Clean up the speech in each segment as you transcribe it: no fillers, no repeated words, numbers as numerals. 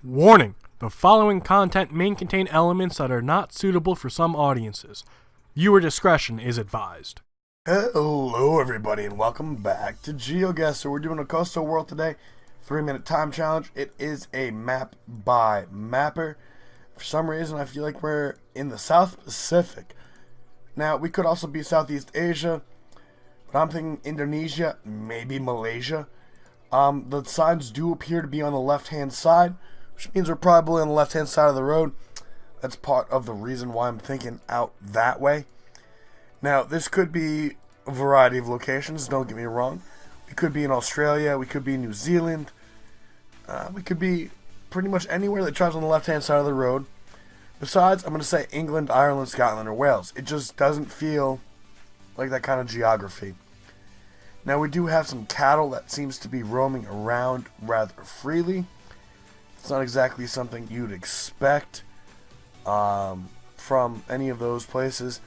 Warning: the following content may contain elements that are not suitable for some audiences. Viewer discretion is advised. Hello everybody and welcome back to Geoguessr. We're doing a coastal world today, 3-minute time challenge. It is a map by mapper. For some reason I feel like we're in the South Pacific. Now we could also be Southeast Asia, but I'm thinking Indonesia, maybe Malaysia. The signs do appear to be on the left hand side, which means we're probably on the left hand side of the road. That's part of the reason why I'm thinking out that way. Now, this could be a variety of locations, don't get me wrong. We could be in Australia, we could be in New Zealand, we could be pretty much anywhere that drives on the left-hand side of the road. Besides, I'm going to say England, Ireland, Scotland, or Wales. It just doesn't feel like that kind of geography. Now, we do have some cattle that seems to be roaming around rather freely. It's not exactly something you'd expect from any of those places.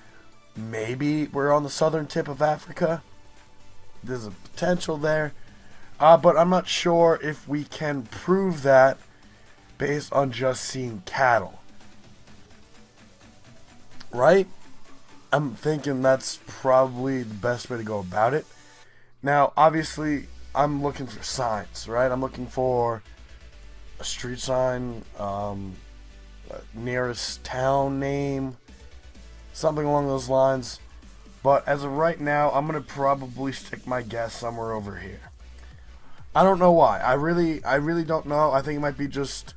Maybe we're on the southern tip of Africa. There's a potential there. But I'm not sure if we can prove that based on just seeing cattle. Right? I'm thinking that's probably the best way to go about it. Now, obviously, I'm looking for signs, right? I'm looking for a street sign, nearest town name, something along those lines. But as of right now, I'm going to probably stick my guess somewhere over here. I don't know why. I really don't know. I think it might be just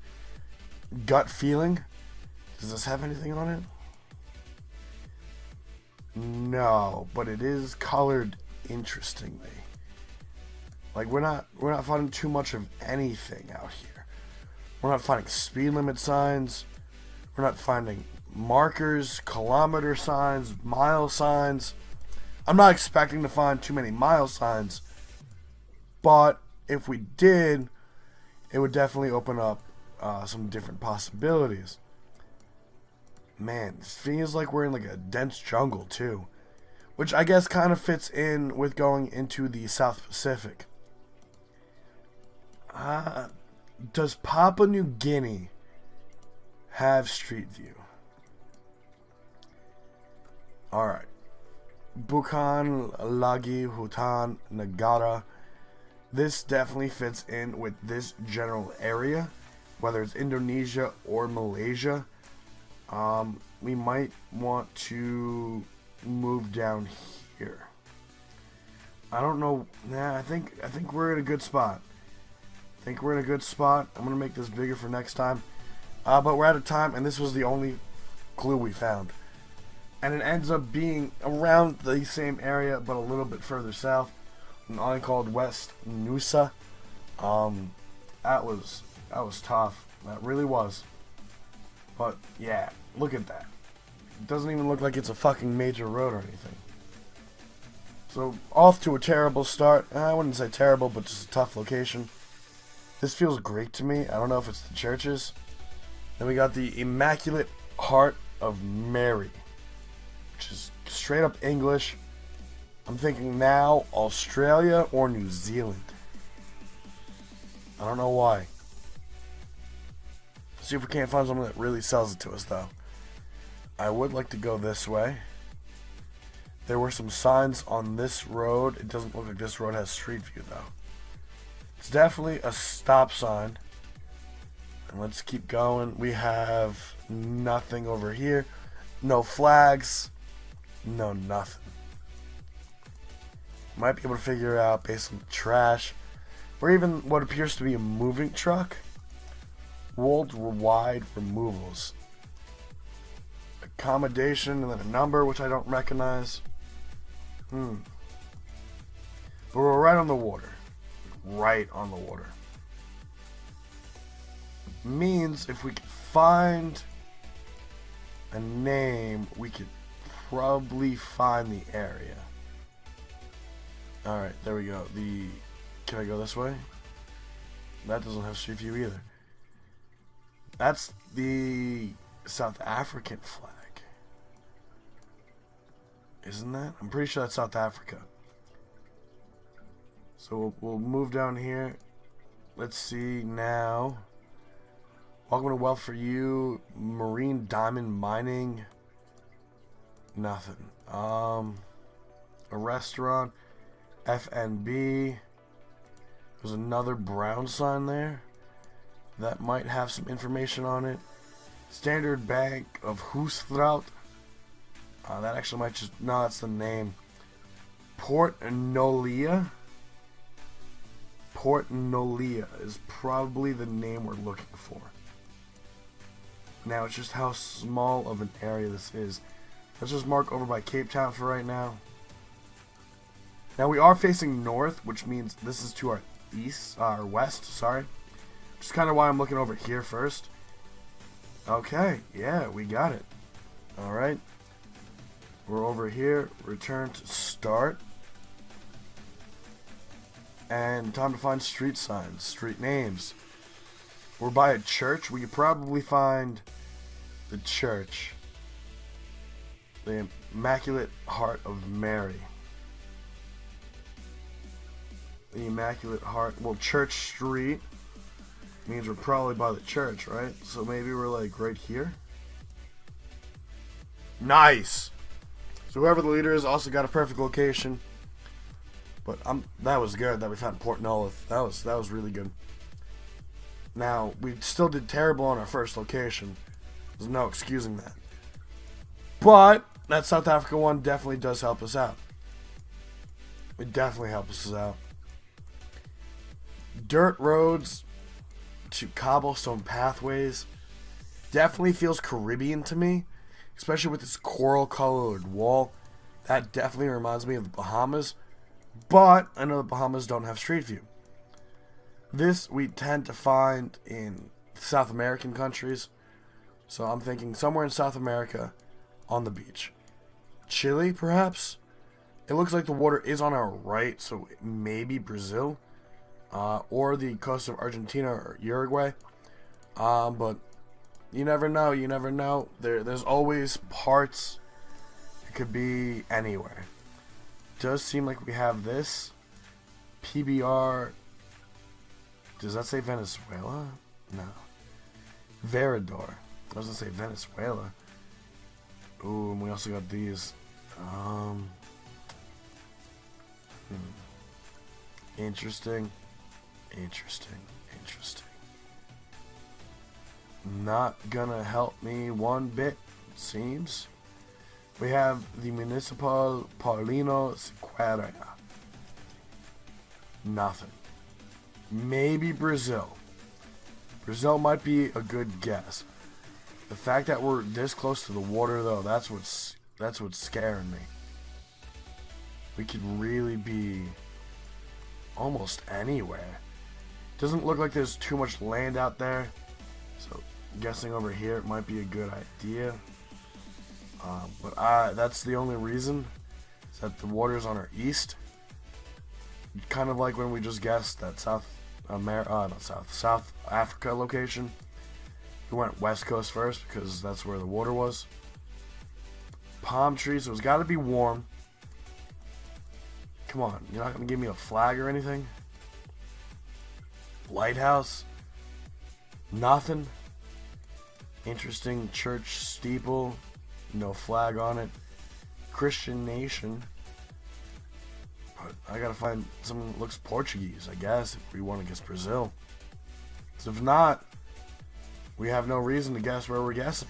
gut feeling. Does this have anything on it? No, but it is colored interestingly. Like we're not finding too much of anything out here. We're not finding speed limit signs. We're not finding markers, kilometer signs, mile signs. I'm not expecting to find too many mile signs, but if we did, it would definitely open up some different possibilities. Man, this feels like we're in like a dense jungle too, which I guess kind of fits in with going into the South Pacific. Does Papua New Guinea have Street View? Alright. Bukan Lagi Hutan Negara. This definitely fits in with this general area, whether it's Indonesia or Malaysia. We might want to move down here. I don't know. Nah, I think we're in a good spot. I'm gonna make this bigger for next time. But we're out of time, and this was the only clue we found. And it ends up being around the same area, but a little bit further south. An island called West Nusa. That was tough. That really was. But yeah, look at that. It doesn't even look like it's a fucking major road or anything. So off to a terrible start. I wouldn't say terrible, but just a tough location. This feels great to me. I don't know if it's the churches. Then we got the Immaculate Heart of Mary, which is straight up English. I'm thinking now Australia or New Zealand. I don't know why. See if we can't find something that really sells it to us though. I would like to go this way. There were some signs on this road. It doesn't look like this road has Street View though. It's definitely a stop sign. And let's keep going. We have nothing over here. No flags. No nothing. Might be able to figure out based on trash. Or even what appears to be a moving truck. Worldwide removals. Accommodation and then a number which I don't recognize. But we're right on the water. Right on the water. Means if we could find a name, we could probably find the area. Alright, there we go. Can I go this way? That doesn't have Street View either. That's the South African flag. Isn't that? I'm pretty sure that's South Africa. So we'll move down here. Let's see now Welcome to wealth for you. Marine diamond mining. Nothing. A restaurant. FNB. There's another brown sign there that might have some information on it. Standard Bank of Hoesstraat. That actually might just... No, that's the name. Port Nolia. Port Nolia is probably the name we're looking for. Now, it's just how small of an area this is. Let's just mark over by Cape Town for right now. Now, we are facing north, which means this is to our east, or west, sorry. Which is kind of why I'm looking over here first. Okay, yeah, we got it. Alright. We're over here. Return to start. And time to find street signs, street names. We're by a church. We could probably find the church. The Immaculate Heart of Mary. The Immaculate Heart. Well, Church Street means we're probably by the church, right? So maybe we're like right here. Nice! So whoever the leader is also got a perfect location. But that was good that we found Port Nolia. That was really good. Now, we still did terrible on our first location. There's no excusing that. But that South Africa one definitely does help us out. It definitely helps us out. Dirt roads to cobblestone pathways definitely feels Caribbean to me, especially with this coral colored wall. That definitely reminds me of the Bahamas, but I know the Bahamas don't have street view. This we tend to find in South American countries, so I'm thinking somewhere in South America on the beach. Chile, perhaps? It looks like the water is on our right, so maybe Brazil. Or the coast of Argentina or Uruguay. But you never know, you never know. There's always parts. It could be anywhere. Does seem like we have this. PBR. Does that say Venezuela? No. Verador. Doesn't say Venezuela. Ooh, and we also got these. Interesting. Interesting. Not gonna help me one bit, it seems. We have the Municipal Paulino Sequeira. Nothing. Maybe Brazil. Brazil might be a good guess. The fact that we're this close to the water, though, that's what's scaring me. We could really be almost anywhere. Doesn't look like there's too much land out there, so guessing over here might be a good idea. But that's the only reason, is that the water's on our east. Kind of like when we just guessed that South Africa location. We went west coast first because that's where the water was. Palm trees, so it's got to be warm. Come on, you're not going to give me a flag or anything? Lighthouse? Nothing? Interesting church steeple. No flag on it. Christian nation. But I gotta find something that looks Portuguese, I guess, if we want to guess Brazil. So if not, we have no reason to guess where we're guessing.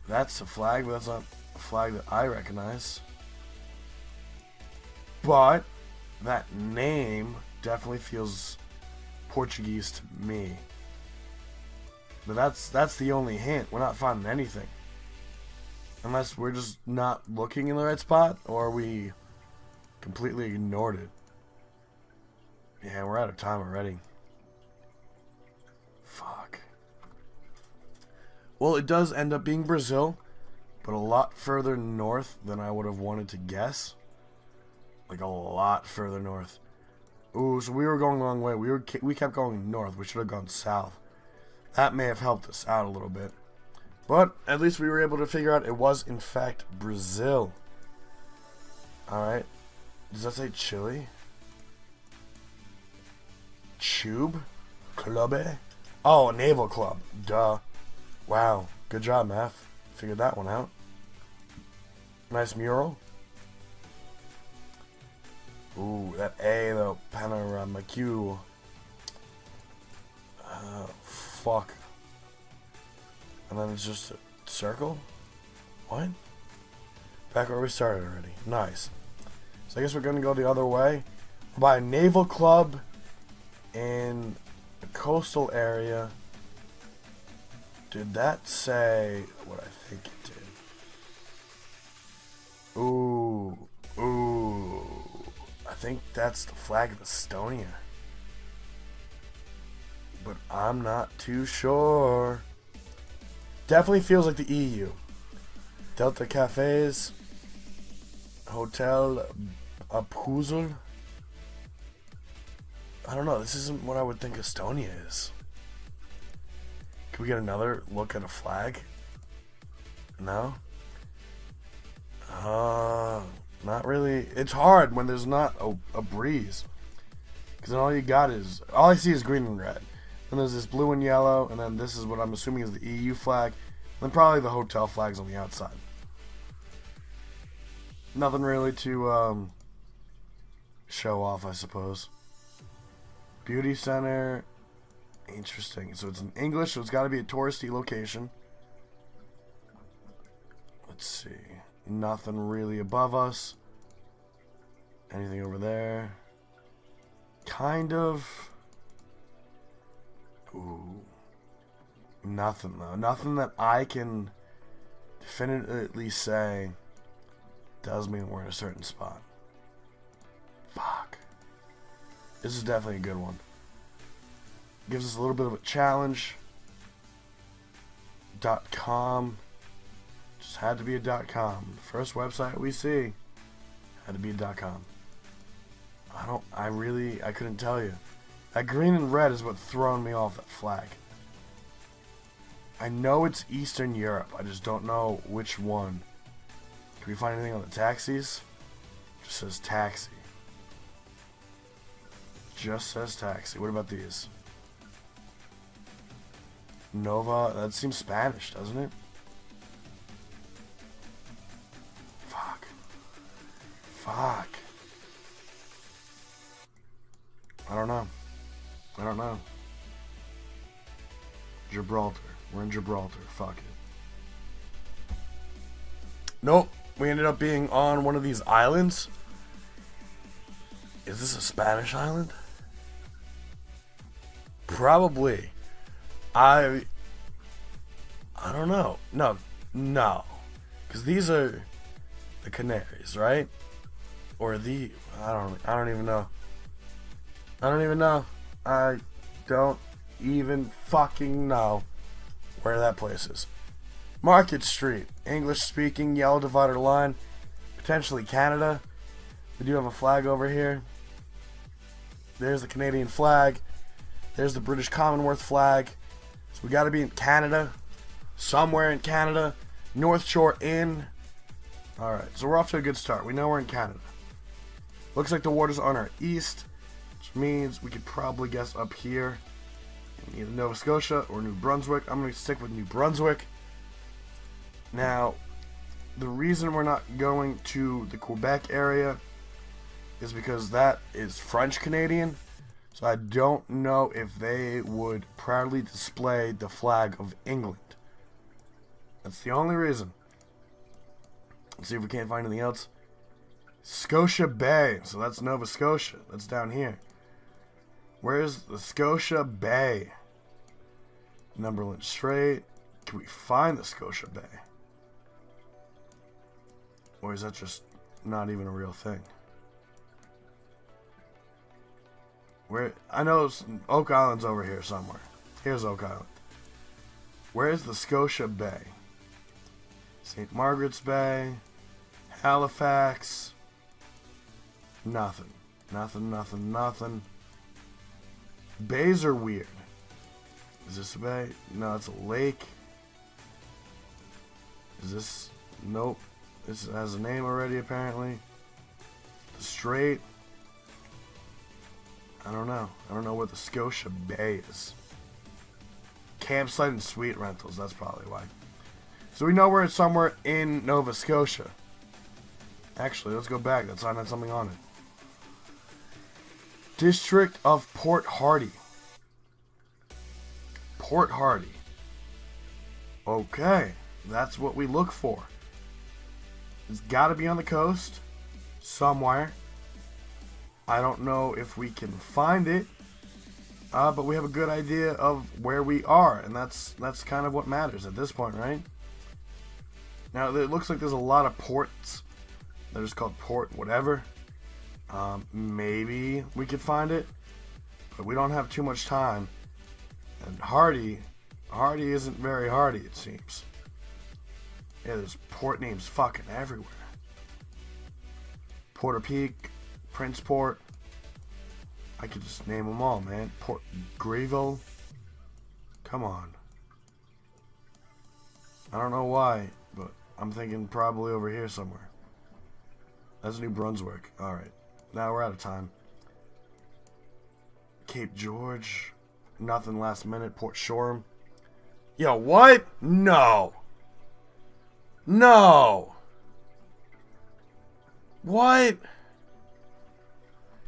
That's a flag, but that's not a flag that I recognize. But that name definitely feels Portuguese to me. But that's the only hint. We're not finding anything. Unless we're just not looking in the right spot, or we completely ignored it. Yeah, we're out of time already. Fuck. Well, it does end up being Brazil, but a lot further north than I would have wanted to guess. Like a lot further north. Ooh, so we were going the wrong way. We kept going north. We should have gone south. That may have helped us out a little bit. But at least we were able to figure out it was in fact Brazil. Alright. Does that say Chile? Tube? Clube? Oh, a naval club. Duh. Wow. Good job, Maff. Figured that one out. Nice mural. Ooh, that A, though. Panorama Q. Fuck. And then it's just a circle? What? Back where we started already. Nice. So I guess we're going to go the other way. By a naval club in a coastal area. Did that say what I think it did? Ooh. Ooh. I think that's the flag of Estonia. But I'm not too sure. Definitely feels like the EU. Delta Cafes. Hotel Apuzul. I don't know. This isn't what I would think Estonia is. Can we get another look at a flag? No? Not really. It's hard when there's not a breeze. Because then all you got is... all I see is green and red. Then there's this blue and yellow. And then this is what I'm assuming is the EU flag. And then probably the hotel flags on the outside. Nothing really to show off, I suppose. Beauty center. Interesting. So it's in English, so it's got to be a touristy location. Let's see. Nothing really above us. Anything over there? Kind of. Ooh. Nothing, though. Nothing that I can definitively say does mean we're in a certain spot. Fuck. This is definitely a good one. Gives us a little bit of a challenge. .com. Just had to be a .com. The first website we see had to be a .com. I couldn't tell you. That green and red is what's throwing me off that flag. I know it's Eastern Europe. I just don't know which one. Can we find anything on the taxis? Just says taxi. Just says taxi. What about these? Nova. That seems Spanish, doesn't it? Fuck. I don't know. Gibraltar. We're in Gibraltar. Fuck it. Nope. We ended up being on one of these islands. Is this a Spanish island? Probably. I don't know. No. Because these are the Canaries, right? Or the... I don't even know. I don't even fucking know where that place is. Market Street. English speaking, yellow divider line. Potentially Canada. We do have a flag over here. There's the Canadian flag. There's the British Commonwealth flag. So we gotta be in Canada. Somewhere in Canada. North Shore Inn. Alright, so we're off to a good start. We know we're in Canada. Looks like the water's on our east, which means we could probably guess up here. Either Nova Scotia or New Brunswick. I'm going to stick with New Brunswick. Now, the reason we're not going to the Quebec area is because that is French Canadian. So I don't know if they would proudly display the flag of England. That's the only reason. Let's see if we can't find anything else. Scotia Bay. So that's Nova Scotia. That's down here. Where's the Scotia Bay? Cumberland Strait. Can we find the Scotia Bay? Or is that just not even a real thing? Where I know Oak Island's over here somewhere. Here's Oak Island. Where is the Scotia Bay? St. Margaret's Bay. Halifax. Nothing. Nothing. Bays are weird. Is this a bay? No, it's a lake. Is this... Nope. This has a name already, apparently. The Strait. I don't know. I don't know where the Scotia Bay is. campsite and suite rentals. That's probably why. So we know we're somewhere in Nova Scotia. Actually, let's go back. That sign had something on it. District of Port Hardy. Port Hardy. Okay, that's what we look for. It's got to be on the coast somewhere. I don't know if we can find it, but we have a good idea of where we are, and that's kind of what matters at this point, right? Now, it looks like there's a lot of ports. They're just called port whatever. Maybe we could find it, but we don't have too much time. And Hardy isn't very hardy, it seems. Yeah, there's port names fucking everywhere. Porter Peak, Princeport. I could just name them all, man. Port Greville. Come on. I don't know why, but I'm thinking probably over here somewhere. That's New Brunswick. Alright. Now we're out of time. Cape George. Nothing last minute. Port Shoreham. Yo, what? No. No. What?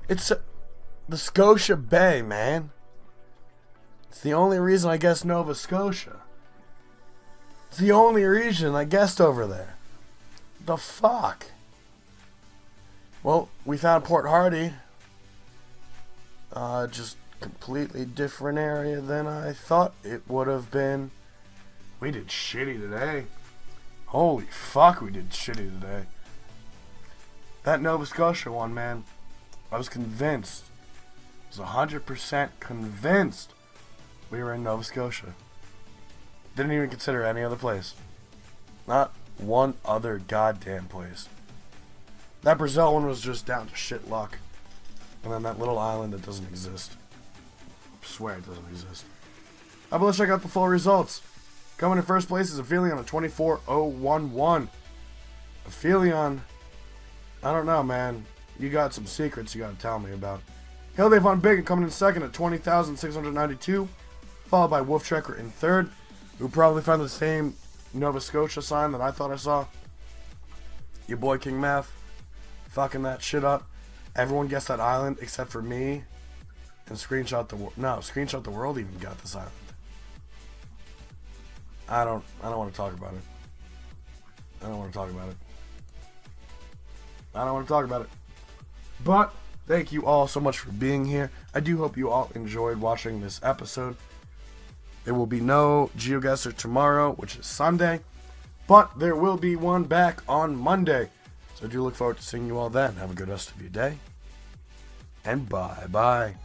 It's the Scotia Bay, man. It's the only reason I guessed Nova Scotia. It's the only reason I guessed over there. The fuck? Well, we found Port Hardy. Just completely different area than I thought it would have been. We did shitty today. Holy fuck, we did shitty today. That Nova Scotia one, man, I was convinced. I was 100% convinced we were in Nova Scotia. Didn't even consider any other place. Not one other goddamn place. That Brazil one was just down to shit luck. And then that little island that doesn't exist. I swear it doesn't exist. But let's check out the full results. Coming in first place is Aphelion at 24011. Aphelion, I don't know, man. You got some secrets you gotta tell me about. Hilde Von Big coming in second at 20,692. Followed by Wolf Trekker in third, who probably found the same Nova Scotia sign that I thought I saw. Your boy King Maff, fucking that shit up. Everyone guessed that island except for me. And Screenshot the World even got this island. I don't want to talk about it. I don't want to talk about it. But thank you all so much for being here. I do hope you all enjoyed watching this episode. There will be no Geoguessr tomorrow, which is Sunday, but there will be one back on Monday. So I do look forward to seeing you all then. Have a good rest of your day, and bye-bye.